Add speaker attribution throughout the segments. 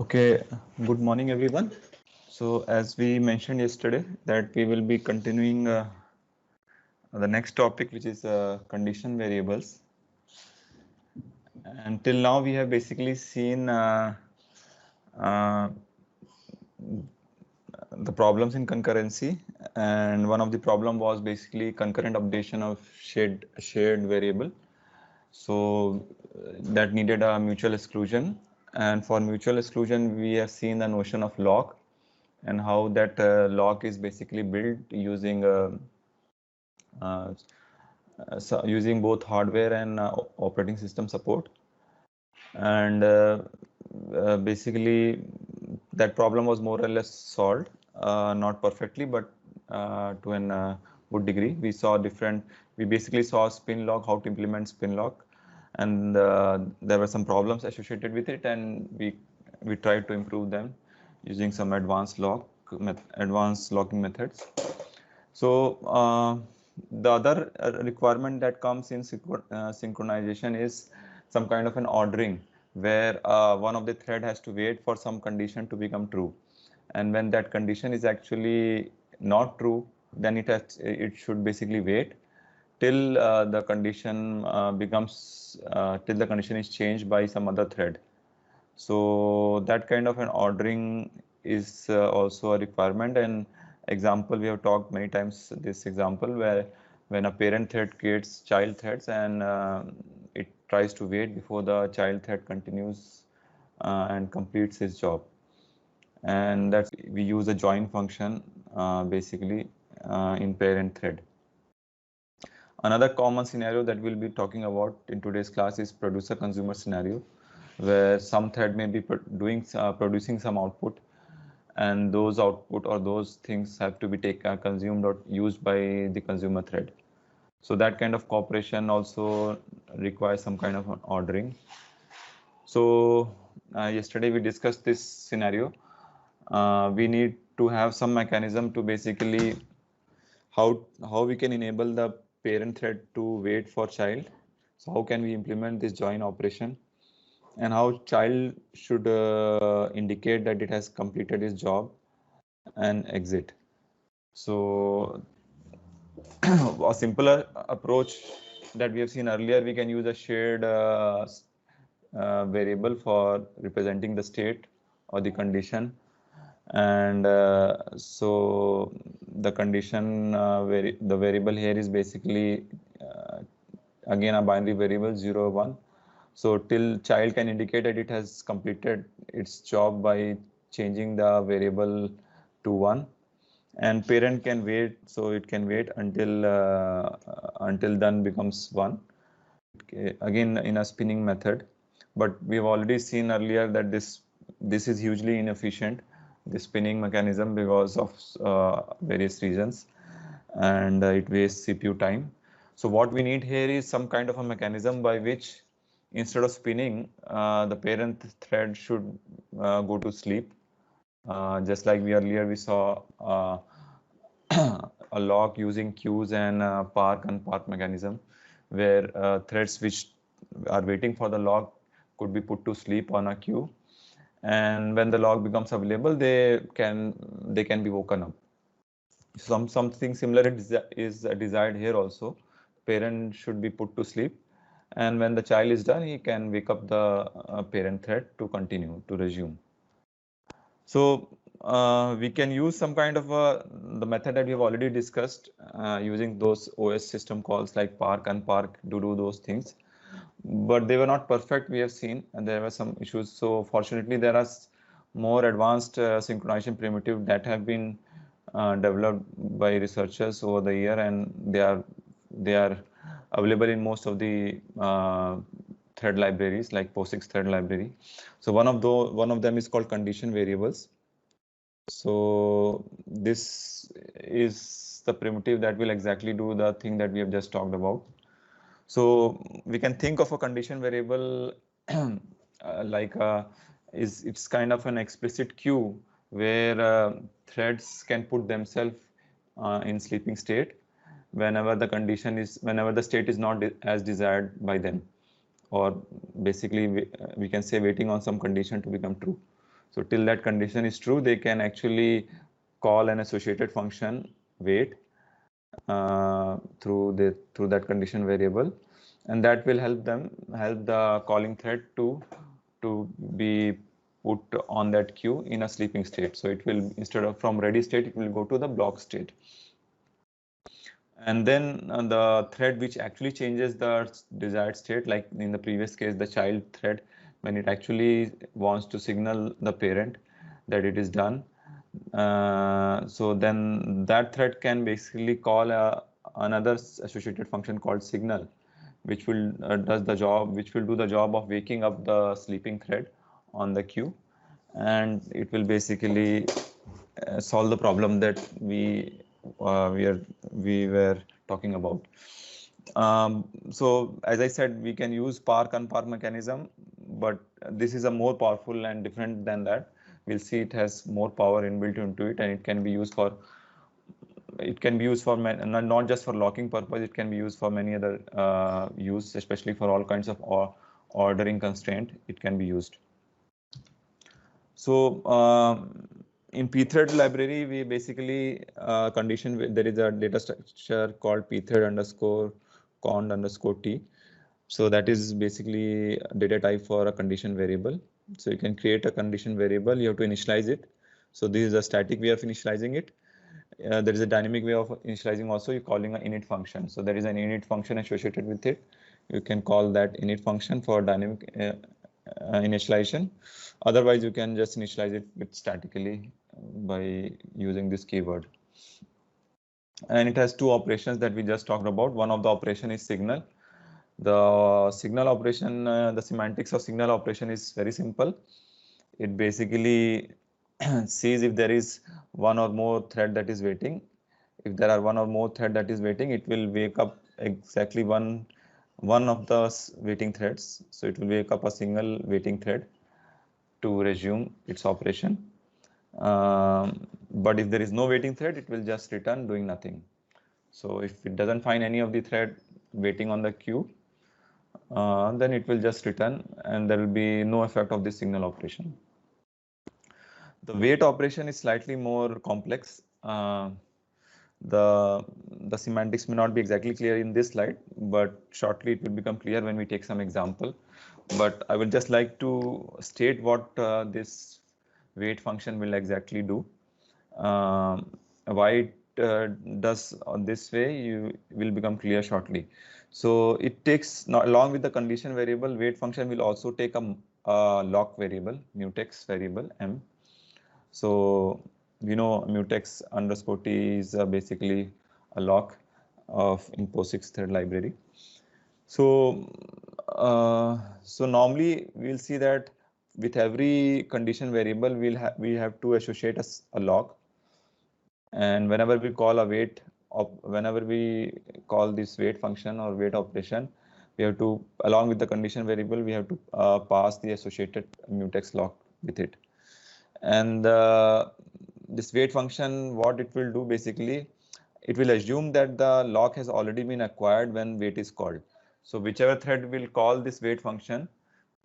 Speaker 1: Okay, good morning everyone. So as we mentioned yesterday that we will be continuing the next topic, which is condition variables. Until now we have basically seen uh, the problems in concurrency, and one of the problem was basically concurrent updation of shared variable. So that needed a mutual exclusion, and for mutual exclusion we have seen the notion of lock and how that lock is basically built using uh, so using both hardware and operating system support. And basically that problem was more or less solved, not perfectly, but to an good degree. We basically saw spin lock, how to implement spin lock, and there were some problems associated with it, and we tried to improve them using some advanced locking methods. So the other requirement that comes in synchronization is some kind of an ordering, where one of the thread has to wait for some condition to become true, and when that condition is actually not true, then it should basically wait till the condition till the condition is changed by some other thread. So that kind of an ordering is also a requirement. And example, we have talked many times this example where when a parent thread creates child threads, and it tries to wait before the child thread continues and completes his job. And that's we use a join function basically in parent thread. Another common scenario that we'll be talking about in today's class is producer consumer scenario, where some thread may be producing some output, and those output or those things have to be consumed or used by the consumer thread. So that kind of cooperation also requires some kind of an ordering. So yesterday we discussed this scenario. We need to have some mechanism to basically how we can enable the parent thread to wait for child. So how can we implement this join operation, and how child should indicate that it has completed its job and exit. So a simpler approach that we have seen earlier, we can use a shared variable for representing the state or the condition. And so the condition the variable here is basically again a binary variable 0 or 1. So till child can indicate that it has completed its job by changing the variable to 1, and parent can wait, so it can wait until done becomes 1, again in a spinning method. But we've already seen earlier that this is hugely inefficient, the spinning mechanism, because of various reasons, and it wastes CPU time. So what we need here is some kind of a mechanism by which instead of spinning, the parent thread should go to sleep. Just like we saw a lock using queues and park unpark mechanism, where threads which are waiting for the lock could be put to sleep on a queue, and when the lock becomes available, they can be woken up. Something similar is desired here also. Parent should be put to sleep, and when the child is done, he can wake up the parent thread to continue to resume. So we can use some kind of the method that we have already discussed, using those OS system calls like park unpark to do those things, but they were not perfect, we have seen, and there were some issues. So fortunately there are more advanced synchronization primitive that have been developed by researchers over the year, and they are available in most of the thread libraries like POSIX thread library. So one of them is called condition variables. So this is the primitive that will exactly do the thing that we have just talked about. So we can think of a condition variable like it's kind of an explicit queue where threads can put themselves in sleeping state whenever the state is not as desired by them, or basically we can say waiting on some condition to become true. So till that condition is true, they can actually call an associated function wait through that condition variable, and that will help the calling thread to be put on that queue in a sleeping state. So it will, instead of from ready state, it will go to the block state. And then the thread which actually changes the desired state, like in the previous case, the child thread, when it actually wants to signal the parent that it is done, so then that thread can basically call another associated function called signal, which will do the job of waking up the sleeping thread on the queue, and it will basically solve the problem that we were talking about. So as I said, we can use park unpark mechanism, but this is a more powerful and different than that. We'll see it has more power inbuilt into it, and it can be used for not just for locking purpose. It can be used for many other use, especially for all kinds of ordering constraint. It can be used. So in pthread library, we basically condition, there is a data structure called pthread underscore cond underscore t. So that is basically data type for a condition variable. So you can create a condition variable, you have to initialize it. So this is a static way of initializing it. There is a dynamic way of initializing also. You're calling an init function. So there is an init function associated with it. You can call that init function for dynamic initialization. Otherwise, you can just initialize it with statically by using this keyword. And it has two operations that we just talked about. One of the operation is signal. The signal operation, the semantics of signal operation is very simple. It basically sees if there is one or more thread that is waiting. If there are one or more thread that is waiting, it will wake up exactly one of the waiting threads. So it will wake up a single waiting thread to resume its operation. But if there is no waiting thread, it will just return doing nothing. So if it doesn't find any of the thread waiting on the queue, then it will just return, and there will be no effect of this signal operation. The wait operation is slightly more complex. The semantics may not be exactly clear in this slide, but shortly it will become clear when we take some example. But I would just like to state what this wait function will exactly do. Why it does this way, you will become clear shortly. So it takes, along with the condition variable, wait function will also take a lock variable, mutex variable m. So we know mutex underscore t is basically a lock of in POSIX thread library. So so normally we'll see that with every condition variable, we have to associate a lock, and whenever we call a wait, whenever we call this wait function or wait operation, we have to, along with the condition variable, we have to pass the associated mutex lock with it. And this wait function, what it will do basically, it will assume that the lock has already been acquired when wait is called. So whichever thread will call this wait function,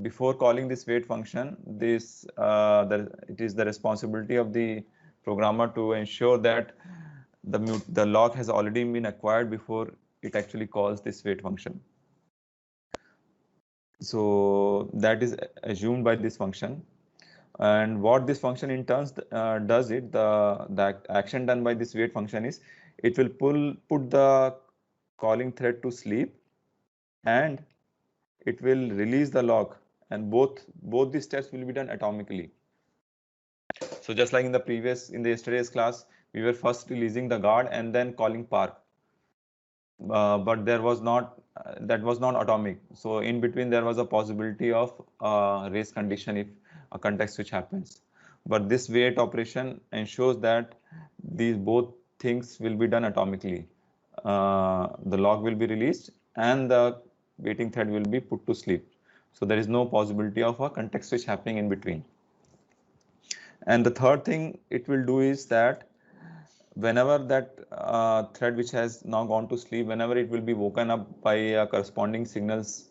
Speaker 1: before calling this wait function, it is the responsibility of the programmer to ensure that the lock has already been acquired before it actually calls this wait function. So that is assumed by this function. And what this function in turn does it, the action done by this wait function is, it will put the calling thread to sleep, and it will release the lock, and both these steps will be done atomically. So just like in the yesterday's class, we were first releasing the guard and then calling park, but that was not atomic. So in between there was a possibility of race condition if a context switch happens. But this wait operation ensures that these both things will be done atomically. The lock will be released and the waiting thread will be put to sleep. So there is no possibility of a context switch happening in between. And the third thing it will do is that whenever that thread which has now gone to sleep, whenever it will be woken up by a corresponding signals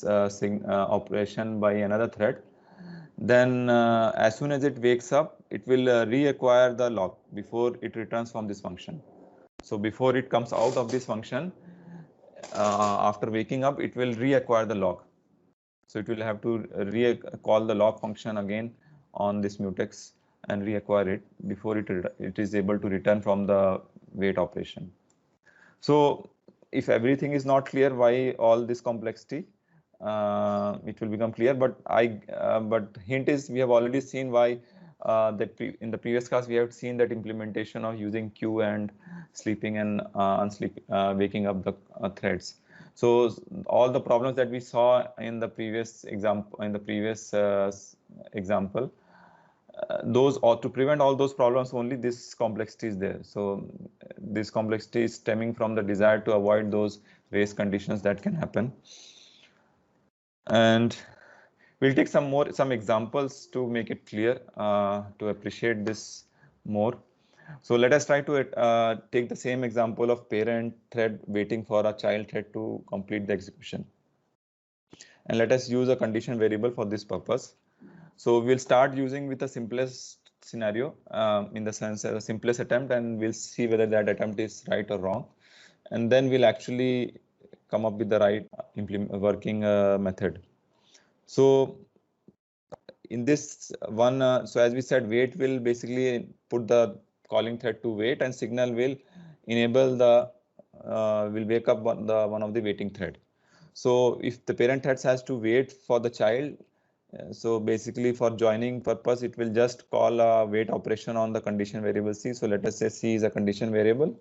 Speaker 1: operation by another thread, Then as soon as it wakes up, it will reacquire the lock before it returns from this function. So before it comes out of this function, after waking up, it will reacquire the lock. So it will have to call the lock function again on this mutex and reacquire it before it is able to return from the wait operation. So if everything is not clear, why all this complexity? It will become clear. But hint is, we have already seen why in the previous class we have seen that implementation of using queue and sleeping and waking up the threads. So all the problems that we saw in the previous example, those, or to prevent all those problems, only this complexity is there. So this complexity is stemming from the desire to avoid those race conditions that can happen. And we'll take some examples to make it clear, to appreciate this more. So let us try to take the same example of parent thread waiting for a child thread to complete the execution. And let us use a condition variable for this purpose. So we'll start using with the simplest scenario, in the sense the simplest attempt, and we'll see whether that attempt is right or wrong. And then we'll actually come up with the right working method. So in this one, so as we said, wait will basically put the calling thread to wait, and signal will enable the will wake up one of the waiting thread. So if the parent thread has to wait for the child, so basically for joining purpose, it will just call a wait operation on the condition variable C. So let us say C is a condition variable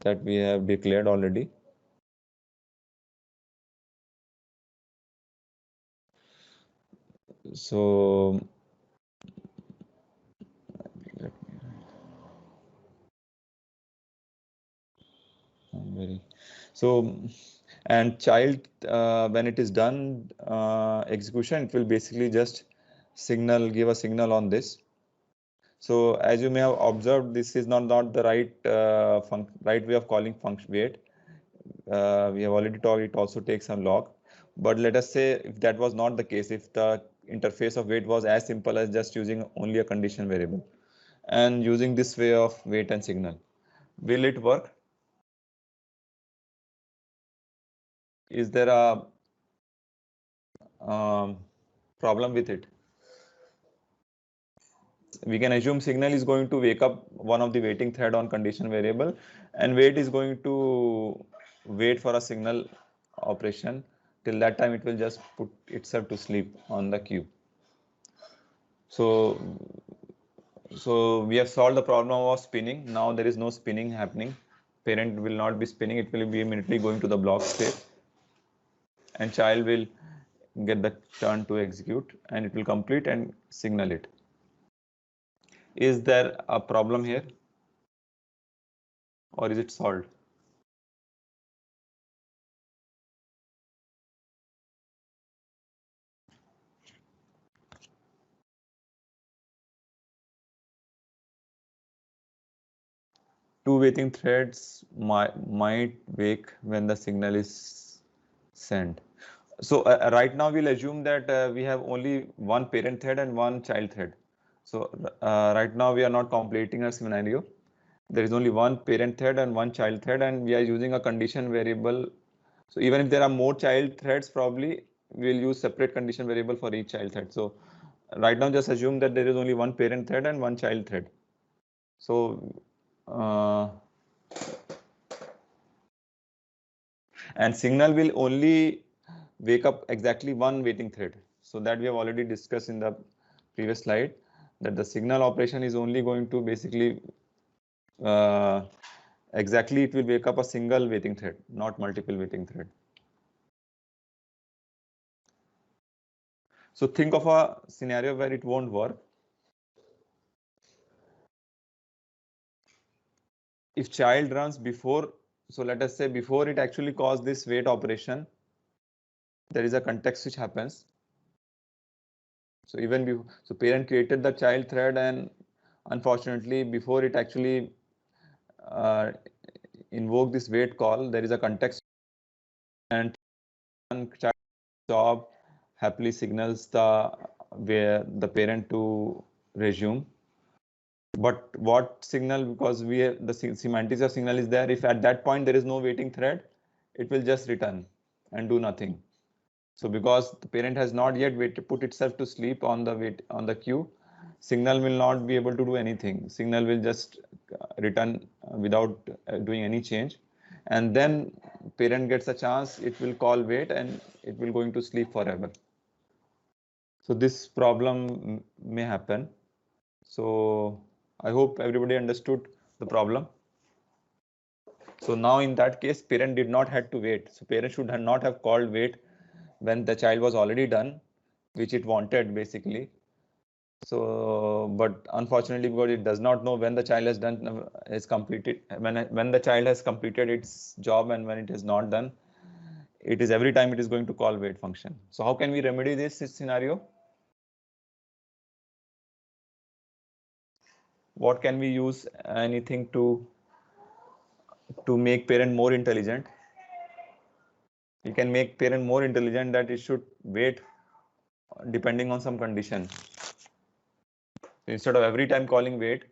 Speaker 1: that we have declared already. So and child, when it is done execution, it will basically just give a signal on this. So as you may have observed, this is not the right way of calling function wait. We have already told it also takes a log. But let us say if that was not the case, if the interface of wait was as simple as just using only a condition variable and using this way of wait and signal, will it work? Is there a problem with it? We can assume signal is going to wake up one of the waiting thread on condition variable, and wait is going to wait for a signal operation. Till that time, it will just put itself to sleep on the queue. So we have solved the problem of spinning. Now there is no spinning happening. Parent will not be spinning. It will be immediately going to the block state, and child will get the turn to execute, and it will complete and signal it. Is there a problem here, or is it solved? Two waiting threads might wake when the signal is sent. So right now we'll assume that we have only one parent thread and one child thread. So right now we are not completing a scenario. There is only one parent thread and one child thread, and we are using a condition variable. So even if there are more child threads, probably we'll use separate condition variable for each child thread. So right now just assume that there is only one parent thread and one child thread. So and signal will only wake up exactly one waiting thread. So that we have already discussed in the previous slide, that the signal operation is only going to basically exactly it will wake up a single waiting thread, not multiple waiting thread. So think of a scenario where it won't work. If child runs before, so let us say before it actually calls this wait operation, there is a context which happens. So even before, so parent created the child thread, and unfortunately before it actually invoke this wait call, there is a context, and child job happily signals the where the parent to resume. But what signal, because we have the semantics of signal is there, if at that point there is no waiting thread, it will just return and do nothing. So because the parent has not yet put itself to sleep on the queue, signal will not be able to do anything. Signal will just return without doing any change. And then parent gets a chance, it will call wait and it will going to sleep forever. So this problem may happen. So I hope everybody understood the problem. So now in that case, parent did not have to wait. So parent should not have called wait when the child was already done, which it wanted basically. So, but unfortunately, because it does not know when the child has done, is completed, when the child has completed its job and when it is not done, it is every time it is going to call wait function. So how can we remedy this scenario? What can we use? Anything to make parent more intelligent? You can make parent more intelligent that it should wait depending on some condition. Instead of every time calling wait,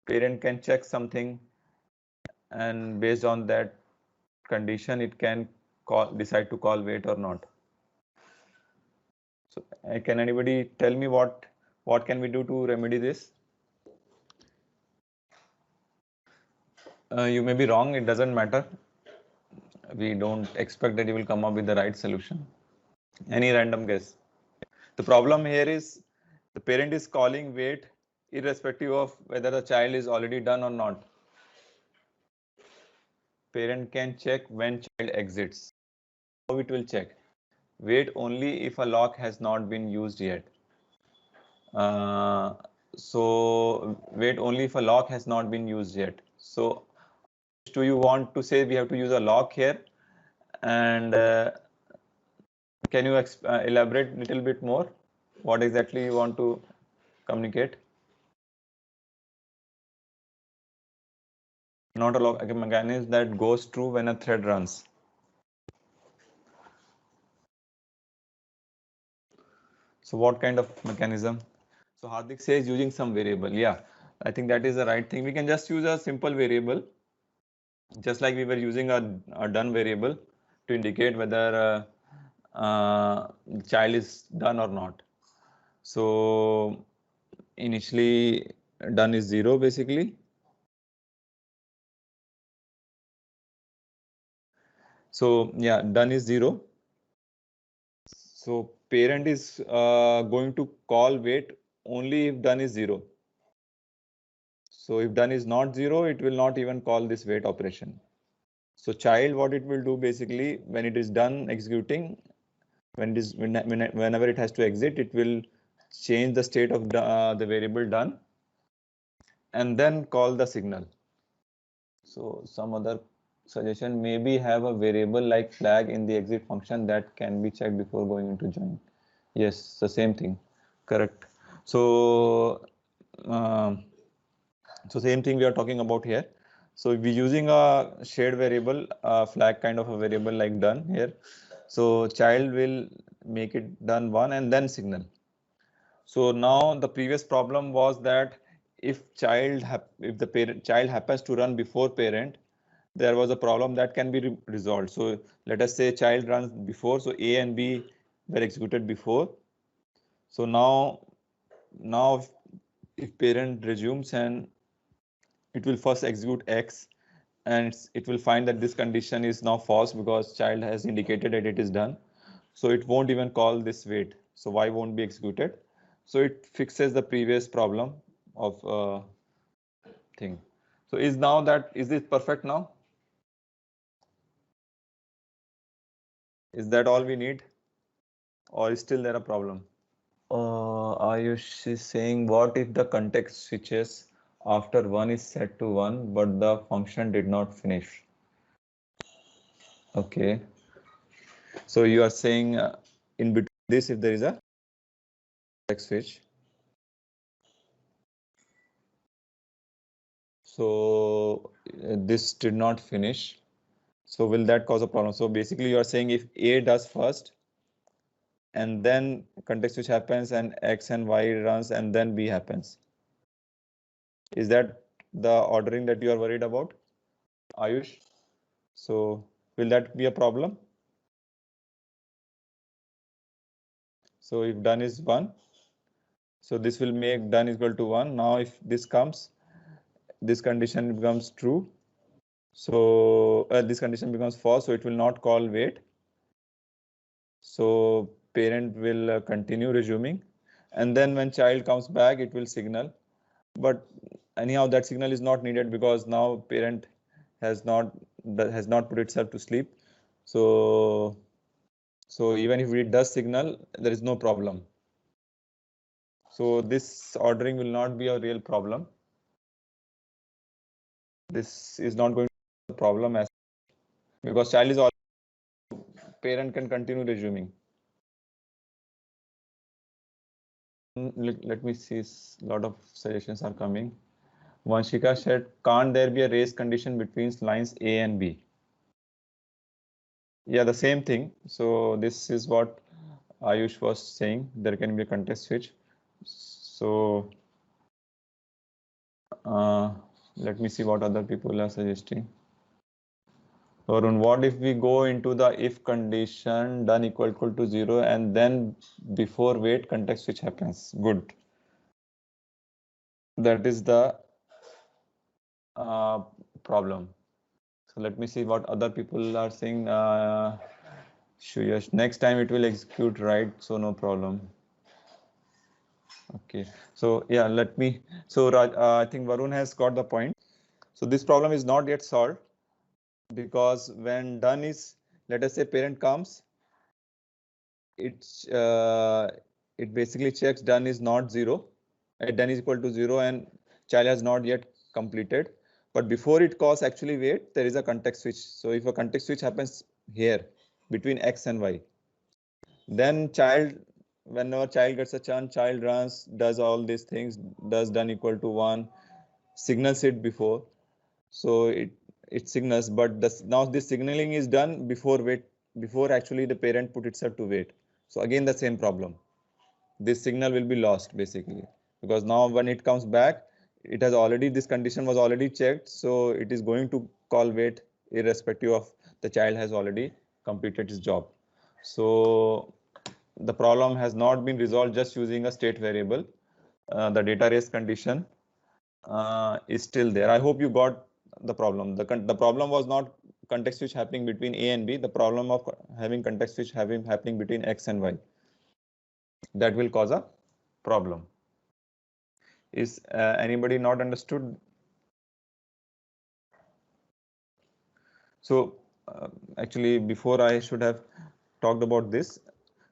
Speaker 1: parent can check something, and based on that condition, it can decide to call wait or not. So can anybody tell me what can we do to remedy this? You may be wrong, it doesn't matter. We don't expect that you will come up with the right solution. Any random guess? The problem here is the parent is calling wait irrespective of whether the child is already done or not. Parent can check when child exits. How it will check? Wait only if a lock has not been used yet. So wait only if a lock has not been used yet. So do you want to say we have to use a lock here? And can you elaborate a little bit more? What exactly you want to communicate? Not a lock, a mechanism that goes true when a thread runs. So what kind of mechanism? So Hardik says using some variable. Yeah, I think that is the right thing. We can just use a simple variable, just like we were using a done variable to indicate whether child is done or not. So initially done is 0 basically. So yeah, done is 0. So parent is going to call wait only if done is 0. So if done is not 0, it will not even call this wait operation. So child, what it will do basically, when it is done executing, whenever it has to exit, it will change the state of the variable done and then call the signal. So some other suggestion, maybe have a variable like flag in the exit function that can be checked before going into join. Yes, the same thing, correct. So same thing we are talking about here. So we're using a shared variable, flag kind of a variable like done here. So child will make it done 1 and then signal. So now the previous problem was that if if the child happens to run before parent, there was a problem that can be resolved. So let us say child runs before, so A and B were executed before. So now if parent resumes, and it will first execute X, and it will find that this condition is now false because child has indicated that it is done. So it won't even call this wait. So Y won't be executed. So it fixes the previous problem of thing. So is this perfect now? Is that all we need? Or is still there a problem? Ayush is saying, what if the context switches after 1 is set to 1, but the function did not finish? Okay. So you are saying in between this, if there is a context switch. So this did not finish. So will that cause a problem? So basically you are saying if A does first and then context switch happens and X and Y runs and then B happens. Is that the ordering that you are worried about, Ayush? So will that be a problem? So if done is 1, so this will make done equal to 1. Now if this comes, this condition becomes true. So this condition becomes false, so it will not call wait. So parent will continue resuming, and then when child comes back, it will signal. But anyhow, that signal is not needed because now parent has not put itself to sleep. So even if it does signal, there is no problem. So this ordering will not be a real problem. This is not going to be a problem as because child is all parent can continue resuming. Let me see, a lot of suggestions are coming. Vanshika said, can't there be a race condition between lines A and B? Yeah, the same thing. So this is what Ayush was saying. There can be a context switch. So let me see what other people are suggesting. Arun, what if we go into the if condition done equal to 0 and then before wait context switch happens? Good. That is the problem. So let me see what other people are saying. Shuyash, next time it will execute right, so no problem. Okay, so yeah, let me. So Raj, I think Varun has got the point. So this problem is not yet solved because when done is, let us say parent comes, it's it basically checks done is not 0, done is equal to 0, and child has not yet completed. But before it calls actually wait, there is a context switch. So if a context switch happens here between X and Y, then whenever child gets a chance, child runs, does all these things, does done equal to 1, signals it before. So it signals, but now this signaling is done before actually the parent put itself to wait. So again, the same problem. This signal will be lost basically, because now when it comes back, it has already, this condition was already checked. So it is going to call wait irrespective of the child has already completed his job. So the problem has not been resolved just using a state variable. The data race condition is still there. I hope you got the problem. The problem was not context switch happening between A and B. The problem of having context switch happening between X and Y. That will cause a problem. Is anybody not understood? So actually, before I should have talked about this.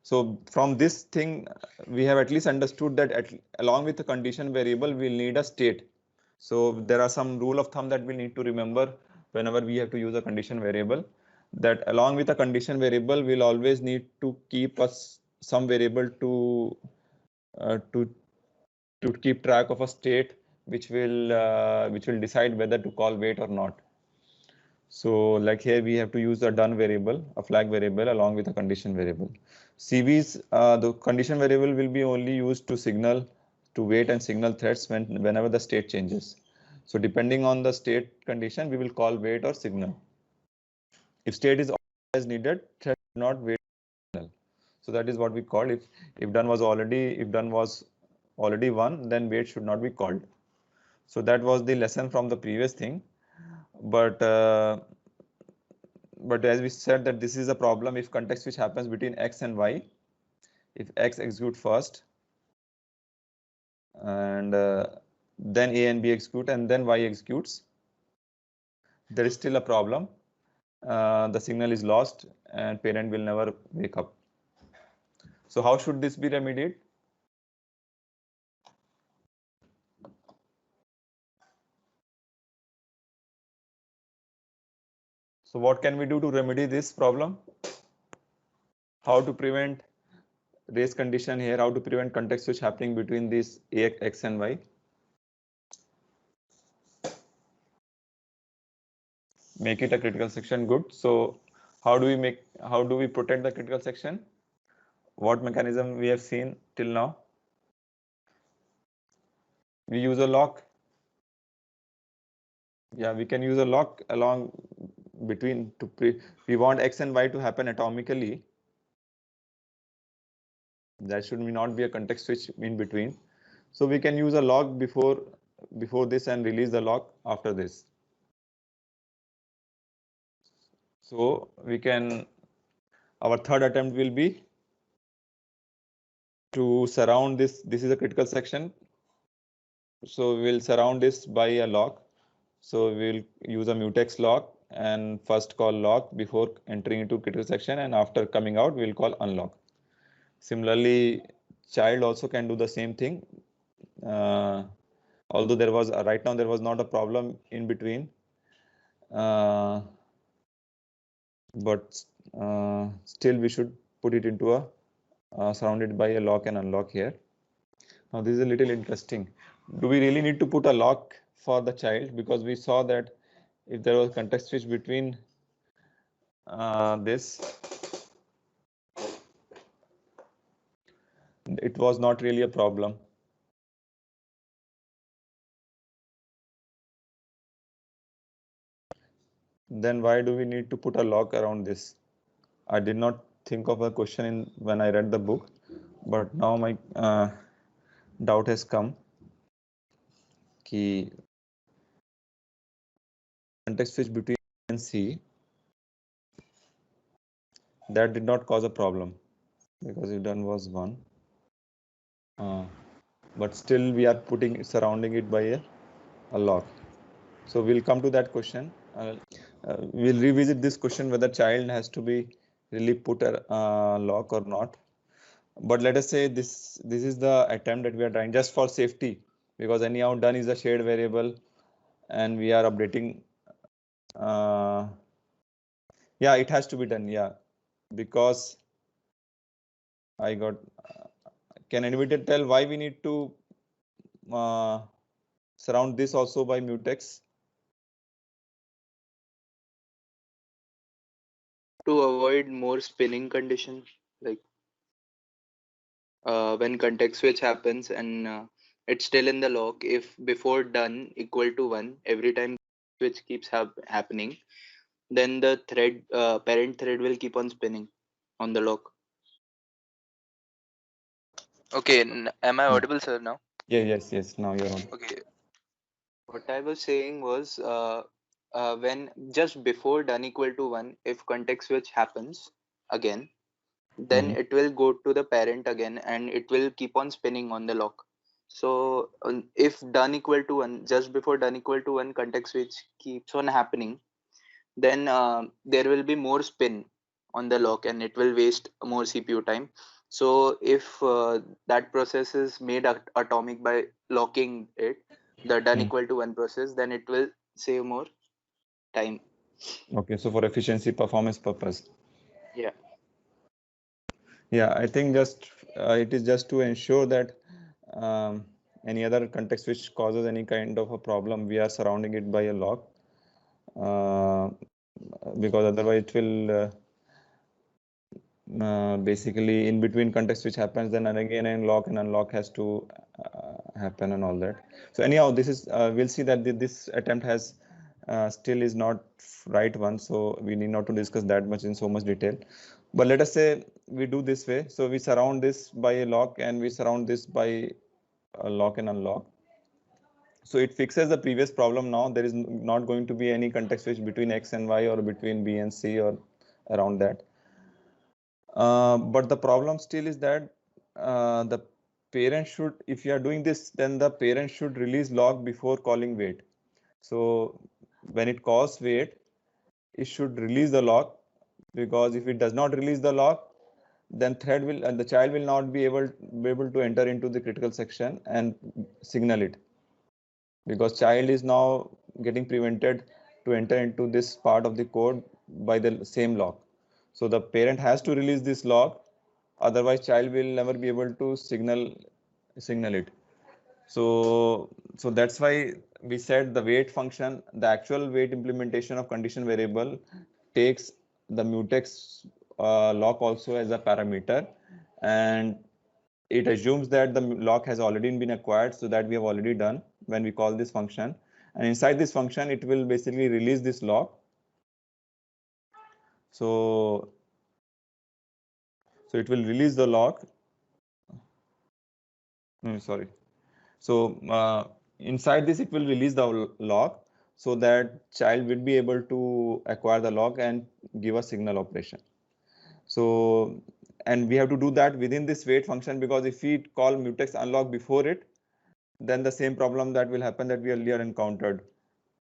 Speaker 1: So from this thing, we have at least understood that along with the condition variable, we'll need a state. So there are some rule of thumb that we need to remember whenever we have to use a condition variable, that along with a condition variable, we'll always need to keep some variable to keep track of a state which will decide whether to call wait or not. So like here we have to use a done variable, a flag variable along with a condition variable. CVs, the condition variable will be only used to signal to wait and signal threads whenever the state changes. So depending on the state condition, we will call wait or signal. If state is always needed, thread not wait signal. So that is what we call if done was already 1, then wait should not be called. So that was the lesson from the previous thing. But as we said that this is a problem if context switch happens between X and Y. If X execute first and then A and B execute and then Y executes, there is still a problem. The signal is lost and parent will never wake up. So how should this be remedied? So what can we do to remedy this problem? How to prevent race condition here? How to prevent context switch happening between these X and Y? Make it a critical section. Good. So how do we protect the critical section? what mechanism we have seen till now? We use a lock. Yeah, we can use a lock along between we want X and Y to happen atomically. That should not be a context switch in between. So we can use a lock before this and release the lock after this. So we can, our third attempt will be to surround this. This is a critical section. So we'll surround this by a lock. So we'll use a mutex lock and first call lock before entering into critical section, and after coming out, we'll call unlock. Similarly, child also can do the same thing. Although there was right now there was not a problem in between, but still we should put it into a surrounded by a lock and unlock here. Now this is a little interesting. Do we really need to put a lock for the child? Because we saw that if there was context switch between this, it was not really a problem. Then why do we need to put a lock around this? I did not think of a question when I read the book, but now my doubt has come. Key context switch between A and C, that did not cause a problem because if done was 1. But still we are surrounding it by a lock. So we'll come to that question. We'll revisit this question whether child has to be really put a lock or not. But let us say this is the attempt that we are trying just for safety, because anyhow done is a shared variable and we are updating. Yeah, it has to be done. Yeah, because I got. Can anybody tell why we need to surround this also by mutex?
Speaker 2: To avoid more spinning condition, like when context switch happens and it's still in the lock, if before done equal to 1 every time switch keeps happening, then the parent thread will keep on spinning on the lock. Okay, am I audible, sir, now?
Speaker 1: Yeah, yes, now you're on.
Speaker 2: Okay, what I was saying was when just before done equal to 1, if context switch happens again, then it will go to the parent again and it will keep on spinning on the lock. So if done equal to 1, just before done equal to 1 context switch keeps on happening, then there will be more spin on the lock and it will waste more CPU time. So if that process is made atomic by locking it, the done equal to 1 process, then it will save more time.
Speaker 1: Okay, so for efficiency performance purpose.
Speaker 2: Yeah.
Speaker 1: Yeah, I think just it is just to ensure that any other context which causes any kind of a problem, we are surrounding it by a lock, because otherwise it will basically in between context which happens, then again and lock and unlock has to happen and all that. So anyhow, this is we'll see that this attempt has still is not right one, so we need not to discuss that much in so much detail. But let us say we do this way. So we surround this by a lock and we surround this by a lock and unlock. So it fixes the previous problem now. There is not going to be any context switch between X and Y or between B and C or around that. But the problem still is that the parent should, if you are doing this, then the parent should release lock before calling wait. So when it calls wait, it should release the lock, because if it does not release the lock, then thread will and the child will not be able to enter into the critical section and signal it, because child is now getting prevented to enter into this part of the code by the same lock. So the parent has to release this lock, otherwise child will never be able to signal it. So that's why we said the wait function, the actual wait implementation of condition variable takes the mutex lock also as a parameter, and it assumes that the lock has already been acquired, so that we have already done when we call this function. And inside this function, it will basically release this lock. So it will release the lock. Sorry. So inside this, it will release the lock, so that child will be able to acquire the lock and give a signal operation. So, and we have to do that within this wait function, because if we call mutex unlock before it, then the same problem that will happen that we earlier encountered.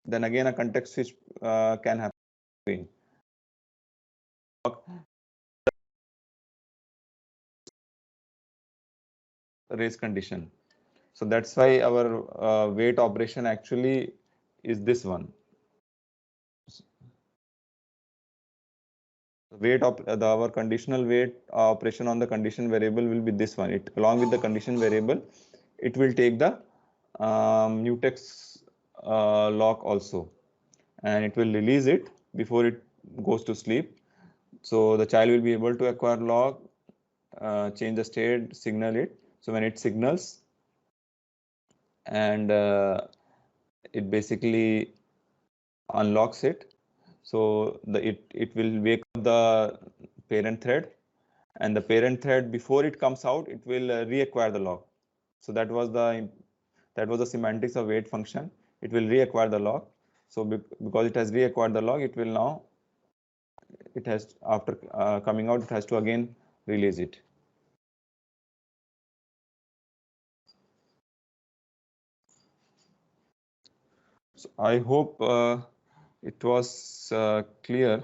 Speaker 1: Then again, a context switch can happen. Race condition. So that's why our wait operation actually is this one. Our conditional wait operation on the condition variable will be this one. It, along with the condition variable, it will take the mutex lock also, and it will release it before it goes to sleep. So the child will be able to acquire lock, change the state, signal it. So when it signals, and it basically unlocks it, so it will wake up the parent thread, and the parent thread, before it comes out, it will reacquire the lock. So that was the semantics of wait function. It will reacquire the lock. So because it has reacquired the lock, it will now, it has, after coming out, it has to again release it. So I hope it was clear.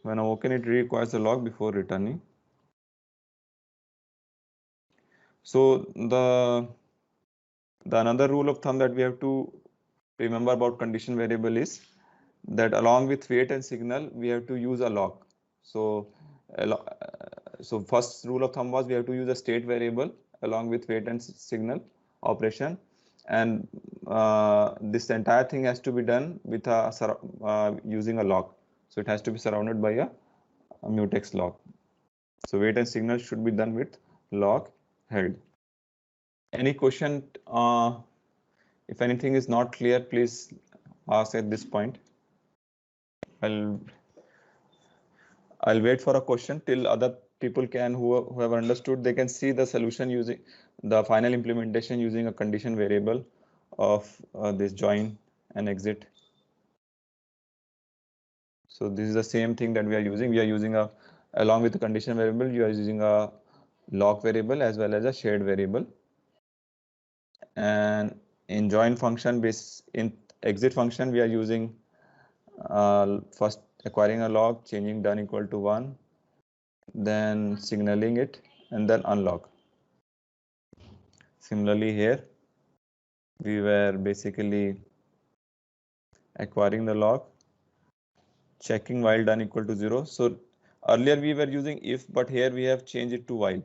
Speaker 1: When awoken, it requires a lock before returning. So the another rule of thumb that we have to remember about condition variable is that along with wait and signal, we have to use a lock. So first rule of thumb was we have to use a state variable along with wait and signal operation, and this entire thing has to be done with using a lock. So it has to be surrounded by a mutex lock. So wait and signal should be done with lock held. Any question? If anything is not clear, please ask at this point. I'll wait for a question till other people can, who have understood, they can see the solution using the final implementation using a condition variable of this join and exit. So this is the same thing that we are using. We are using along with the condition variable, you are using a lock variable as well as a shared variable. And in join function, in exit function, we are using first acquiring a lock, changing done equal to 1, then signaling it, and then unlock. Similarly here, we were basically acquiring the lock, checking while done equal to 0. So earlier we were using if, but here we have changed it to while.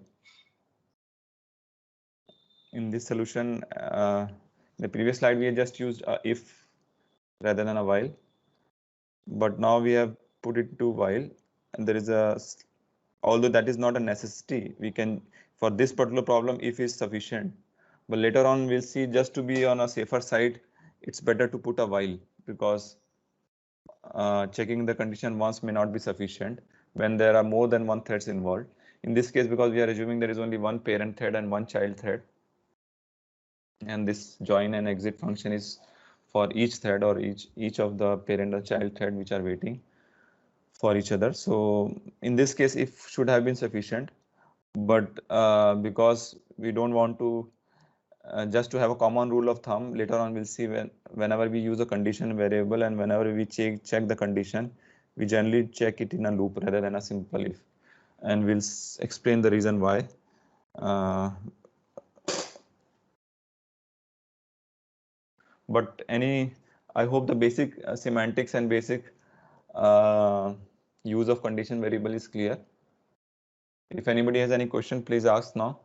Speaker 1: In this solution, the previous slide, we had just used a if rather than a while, but now we have put it to while, and there is although that is not a necessity, we can, for this particular problem, if is sufficient, but later on we'll see, just to be on a safer side, it's better to put a while, because checking the condition once may not be sufficient when there are more than one threads involved. In this case, because we are assuming there is only one parent thread and one child thread, and this join and exit function is for each thread or each of the parent or child thread which are waiting for each other. So in this case, if should have been sufficient, but because we don't want to just to have a common rule of thumb, later on we'll see whenever we use a condition variable and whenever we check the condition, we generally check it in a loop rather than a simple if, and we'll explain the reason why. But I hope the basic semantics and basic use of condition variable is clear. If anybody has any question, please ask now.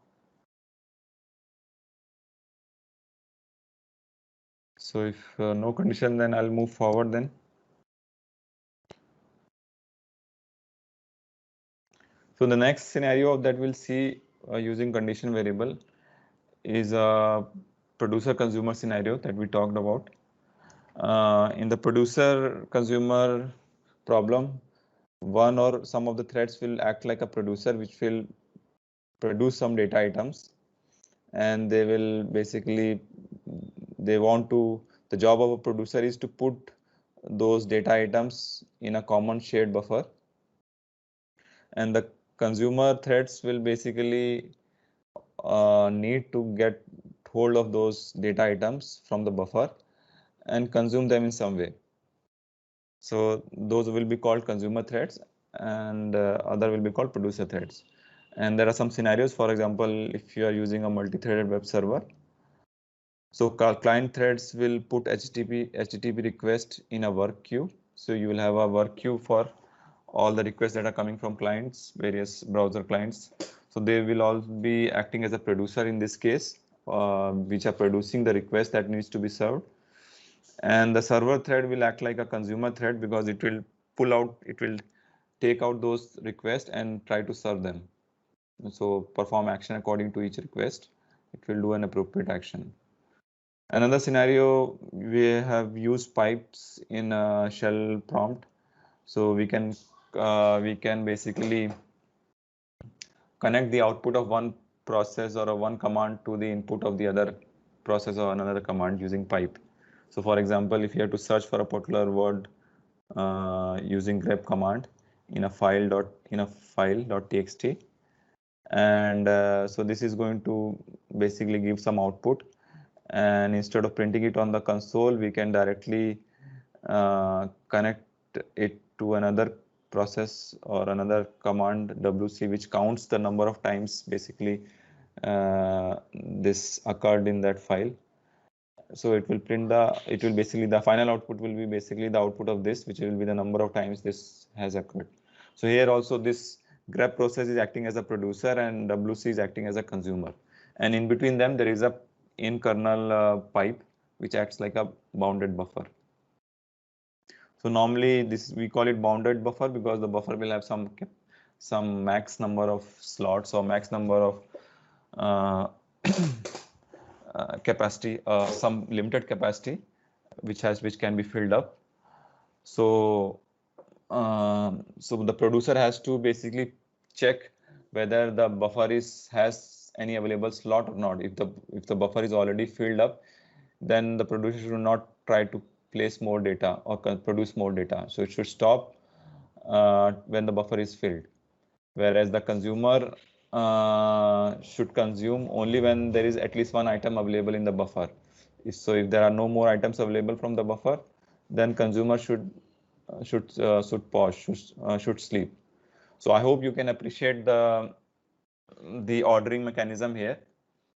Speaker 1: So if no condition, then I'll move forward then. So the next scenario that we'll see using condition variable is a producer consumer scenario that we talked about. In the producer consumer problem, one or some of the threads will act like a producer, which will produce some data items, and they will basically, the job of a producer is to put those data items in a common shared buffer, and the consumer threads will basically need to get hold of those data items from the buffer and consume them in some way. So those will be called consumer threads, and other will be called producer threads. And there are some scenarios. For example, if you are using a multi-threaded web server, so client threads will put HTTP request in a work queue. So you will have a work queue for all the requests that are coming from clients, various browser clients. So they will all be acting as a producer in this case, which are producing the request that needs to be served. And the server thread will act like a consumer thread because it will take out those requests and try to serve them. So perform action according to each request. It will do an appropriate action. Another scenario, we have used pipes in a shell prompt. So we can basically connect the output of one process or one command to the input of the other process or another command using pipe. So for example, if you have to search for a particular word using grep command in a file.txt, and so this is going to basically give some output, and instead of printing it on the console, we can directly connect it to another process or another command wc, which counts the number of times basically this occurred in that file. So it will basically, the final output will be basically the output of this, which will be the number of times this has occurred. So here also this grep process is acting as a producer and wc is acting as a consumer, and in between them there is a in kernel pipe which acts like a bounded buffer. So normally we call it bounded buffer because the buffer will have some max number of slots or max number of capacity, some limited capacity, which can be filled up. So so the producer has to basically check whether the buffer has any available slot or not. If the buffer is already filled up, then the producer should not try to place more data or produce more data. So it should stop when the buffer is filled, whereas the consumer should consume only when there is at least one item available in the buffer. So if there are no more items available from the buffer, then consumer should pause, should sleep. So I hope you can appreciate the ordering mechanism here.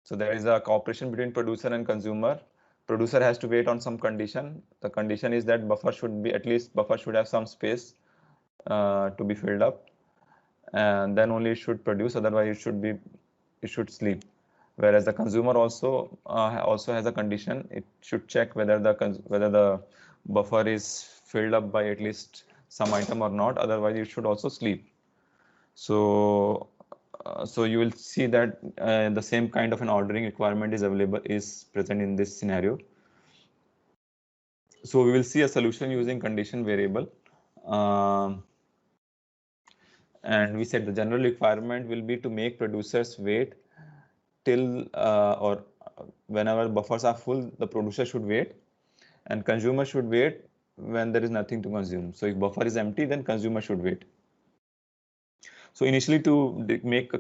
Speaker 1: So there is a cooperation between producer and consumer. Producer has to wait on some condition. The condition is that buffer should have some space to be filled up, and then only it should produce. Otherwise, it should sleep. Whereas the consumer also has a condition. It should check whether the buffer is filled up by at least some item or not. Otherwise, it should also sleep. So so you will see that the same kind of an ordering requirement is present in this scenario. So we will see a solution using condition variable. And we said the general requirement will be to make producers wait till or whenever buffers are full, the producer should wait, and consumer should wait when there is nothing to consume. So if buffer is empty, then consumer should wait. So initially, to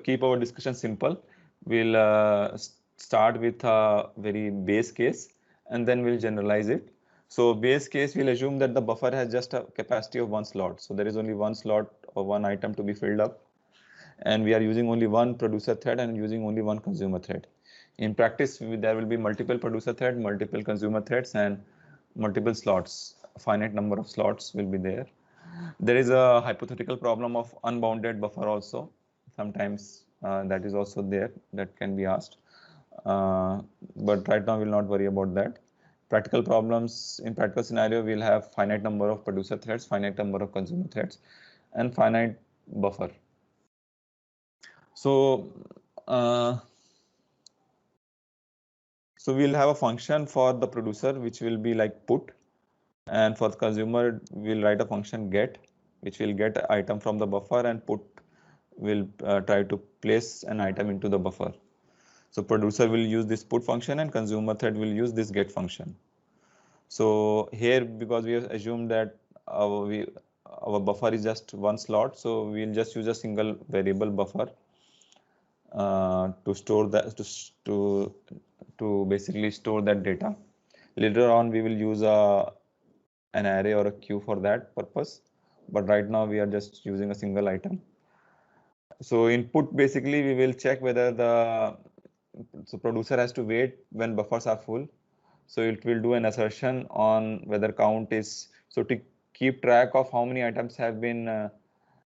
Speaker 1: keep our discussion simple, we'll start with a very base case, and then we'll generalize it. So base case, we'll assume that the buffer has just a capacity of one slot. So there is only one slot or one item to be filled up, and we are using only one producer thread and using only one consumer thread. In practice, there will be multiple producer thread, multiple consumer threads, and multiple slots. A finite number of slots will be there. There is a hypothetical problem of unbounded buffer also. Sometimes that is also there, that can be asked. But right now we'll not worry about that. Practical problems, in practical scenario, we'll have finite number of producer threads, finite number of consumer threads, and finite buffer. So we'll have a function for the producer which will be like put, and for the consumer we'll write a function get, which will get an item from the buffer, and put will try to place an item into the buffer. So producer will use this put function and consumer thread will use this get function. So here, because we have assumed that our buffer is just one slot, so we'll just use a single variable buffer to store that, to basically store that data. Later on we will use an array or a queue for that purpose, but right now we are just using a single item. So input, basically we will check whether the producer has to wait when buffers are full. So it will do an assertion on whether count is, so to keep track of how many items have been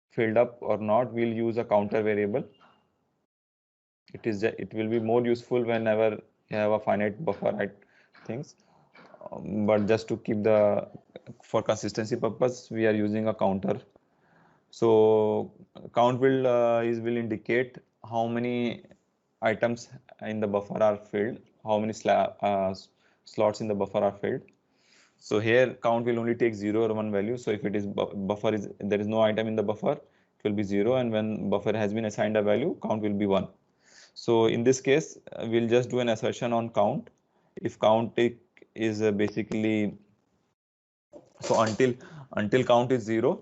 Speaker 1: filled up or not, we'll use a counter variable. It will be more useful whenever you have a finite buffer, right, things. But just to keep for consistency purpose, we are using a counter. So count will indicate how many items in the buffer are filled, how many slots in the buffer are filled. So here count will only take 0 or 1 value. So if it is buffer is there is no item in the buffer, it will be 0, and when buffer has been assigned a value, count will be 1. So in this case, we'll just do an assertion on count. If count is basically, so until count is 0.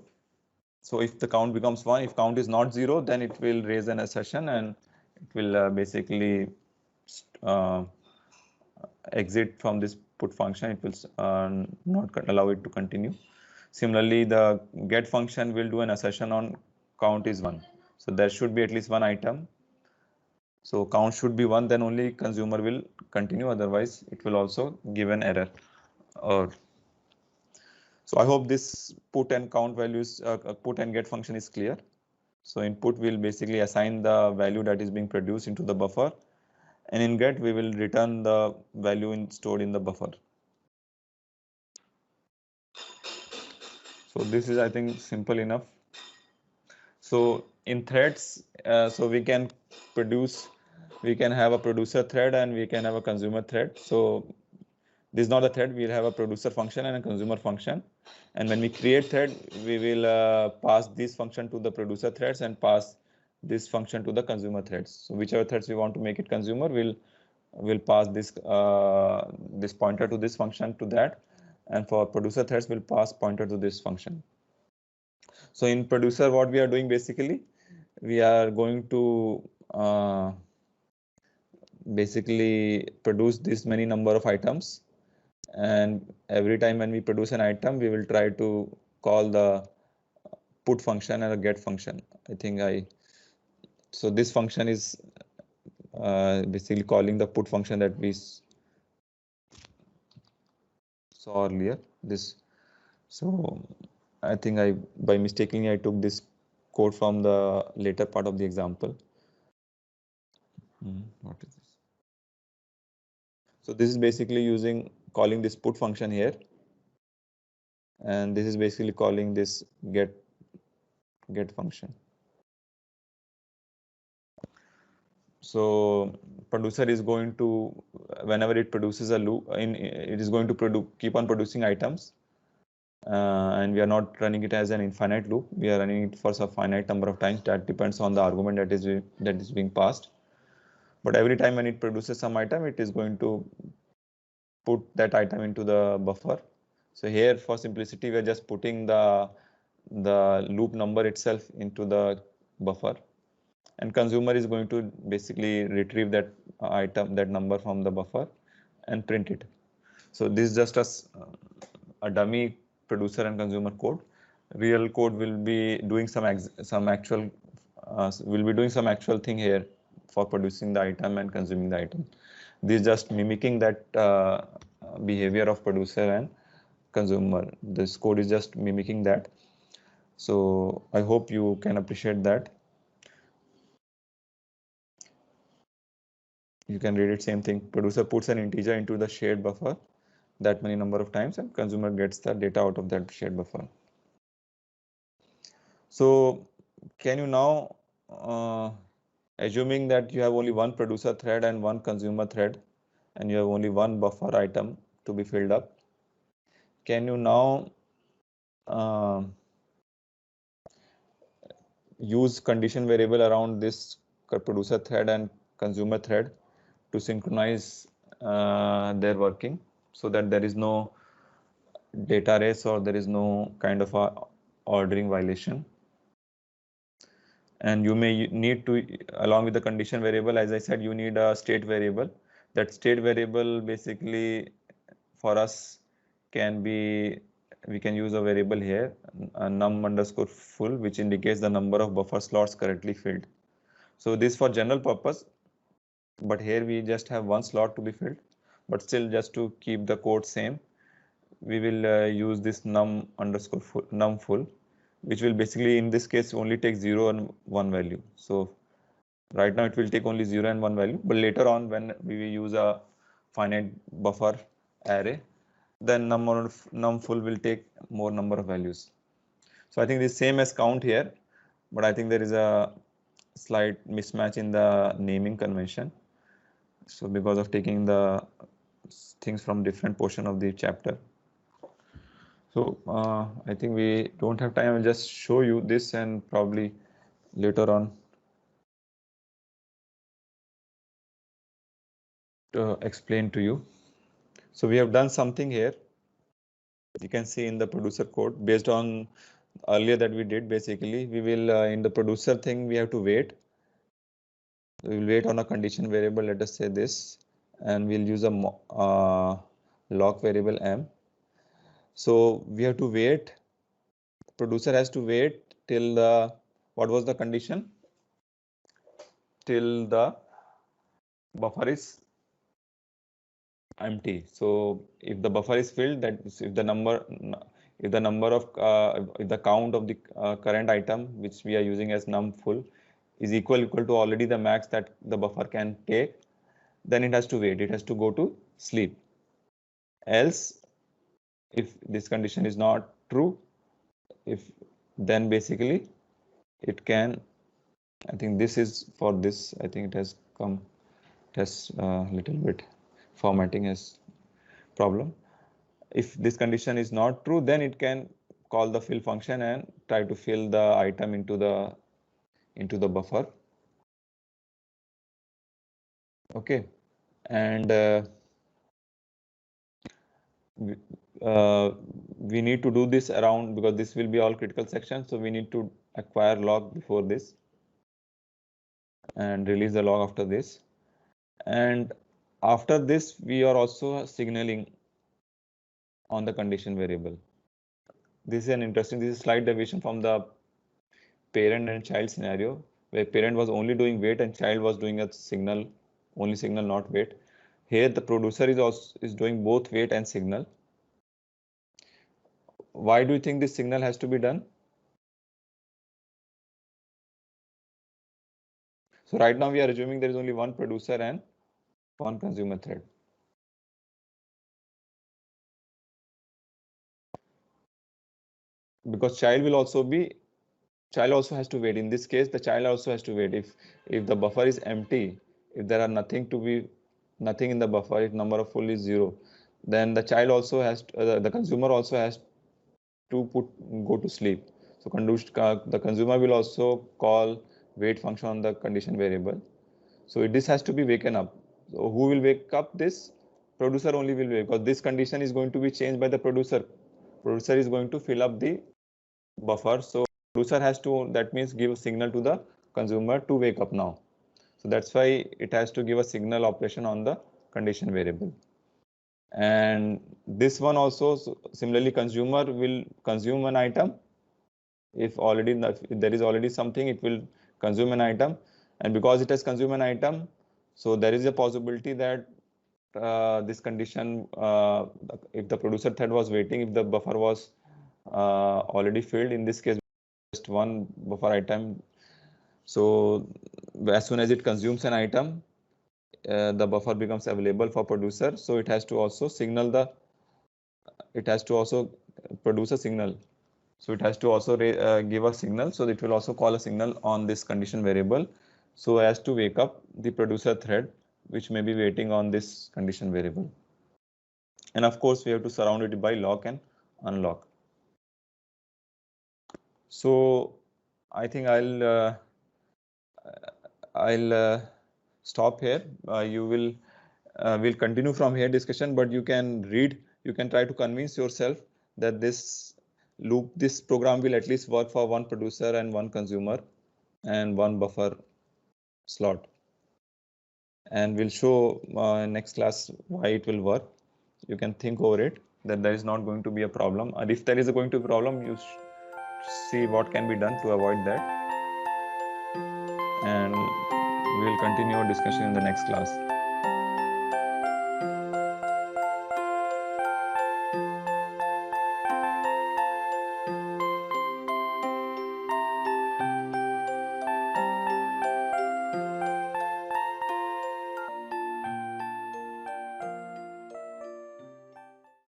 Speaker 1: So if the count becomes 1, if count is not 0, then it will raise an assertion and it will basically exit from this put function. It will not allow it to continue. Similarly, the get function will do an assertion on count is 1. So there should be at least one item. So count should be 1, then only consumer will continue, otherwise it will also give an error. So I hope this put and count values, put and get function is clear. So input will basically assign the value that is being produced into the buffer, and in get we will return the value stored in the buffer. So this is, I think, simple enough. So in threads, so we can have a producer thread and we can have a consumer thread. So this is not a thread, we'll have a producer function and a consumer function. And when we create thread, we will pass this function to the producer threads and pass this function to the consumer threads. So whichever threads we want to make it consumer, we'll pass this this pointer to this function to that, and for producer threads, we'll pass pointer to this function. So in producer, what we are doing basically, we are going to basically produce this many number of items, and every time when we produce an item, we will try to call the put function and a get function. So this function is basically calling the put function that we saw earlier. So I think by mistakenly I took this code from the later part of the example. What is this? So this is basically calling this put function here, and this is basically calling this get function. So producer is going to, whenever it produces a loop, it is going to keep on producing items, and we are not running it as an infinite loop. We are running it for a finite number of times. That depends on the argument that is being passed. But every time when it produces some item, it is going to put that item into the buffer. So here, for simplicity, we are just putting the loop number itself into the buffer, and consumer is going to basically retrieve that that number from the buffer and print it. So this is just a dummy producer and consumer code. Real code will be doing some actual thing here for producing the item and consuming the item. This is just mimicking that behavior of producer and consumer. This code is just mimicking that. So I hope you can appreciate that. You can read it, same thing. Producer puts an integer into the shared buffer that many number of times, and consumer gets the data out of that shared buffer. So can you now assuming that you have only one producer thread and one consumer thread, and you have only one buffer item to be filled up, can you now use condition variable around this producer thread and consumer thread to synchronize their working, so that there is no data race or there is no kind of a ordering violation. And you may need to, along with the condition variable, as I said, you need a state variable. That state variable basically for us can be, we can use a variable here, num underscore full, which indicates the number of buffer slots currently filled. So this for general purpose, but here we just have one slot to be filled. But still, just to keep the code same, we will use this num underscore full, num full, which will basically in this case only take 0 and 1 value. So right now it will take only 0 and 1 value, but later on when we will use a finite buffer array, then num full will take more number of values. So I think the same as count here, but I think there is a slight mismatch in the naming convention. So because of taking the things from different portion of the chapter. So I think we don't have time. I'll just show you this and probably later on to explain to you. So we have done something here. You can see in the producer code based on earlier that we did. Basically, we will in the producer thing we have to wait. We will wait on a condition variable. Let us say this, and we'll use a lock variable m. So we have to wait. Producer has to wait till the, what was the condition? Till the buffer is empty. So if the buffer is filled, that is if the number of if the count of the current item which we are using as num full is equal to already the max that the buffer can take, then it has to wait. It has to go to sleep. Else, if this condition is not true, then basically it can, I think this is for this, I think it has come, it has little bit formatting as problem. If this condition is not true, then it can call the fill function and try to fill the item into the buffer. Okay, and we need to do this around, because this will be all critical sections, so we need to acquire log before this and release the log after this. And after this, we are also signaling on the condition variable. This is an interesting, this is slight deviation from the parent and child scenario, where parent was only doing wait and child was doing a signal, only signal, not wait. Here the producer is doing both wait and signal. Why do you think this signal has to be done? So right now we are assuming there is only one producer and one consumer thread. Because child also has to wait. In this case, the child also has to wait. If the buffer is empty, if there are nothing in the buffer, if number of full is 0, then the child also has to, the consumer also has to go to sleep. So the consumer will also call wait function on the condition variable. So this has to be waken up. So who will wake up this? Producer only will wake, because this condition is going to be changed by the producer. Producer is going to fill up the buffer. So producer has to, that means give a signal to the consumer to wake up now. So that's why it has to give a signal operation on the condition variable. And this one also, so similarly, consumer will consume an item. If there is already something, it will consume an item. And because it has consumed an item, so there is a possibility that this condition, if the producer thread was waiting, if the buffer was already filled, in this case, just one buffer item. So as soon as it consumes an item, the buffer becomes available for producer. So it has to also produce a signal. So it has to also give a signal. So it will also call a signal on this condition variable. so as to wake up the producer thread, which may be waiting on this condition variable. And of course, we have to surround it by lock and unlock. So I think I'll stop here. We'll continue from here discussion, but you can try to convince yourself that this program will at least work for one producer and one consumer and one buffer slot. And we'll show next class why it will work. You can think over it, that there is not going to be a problem. And if there is going to be a problem, you see what can be done to avoid that. And we will continue our discussion in the next class.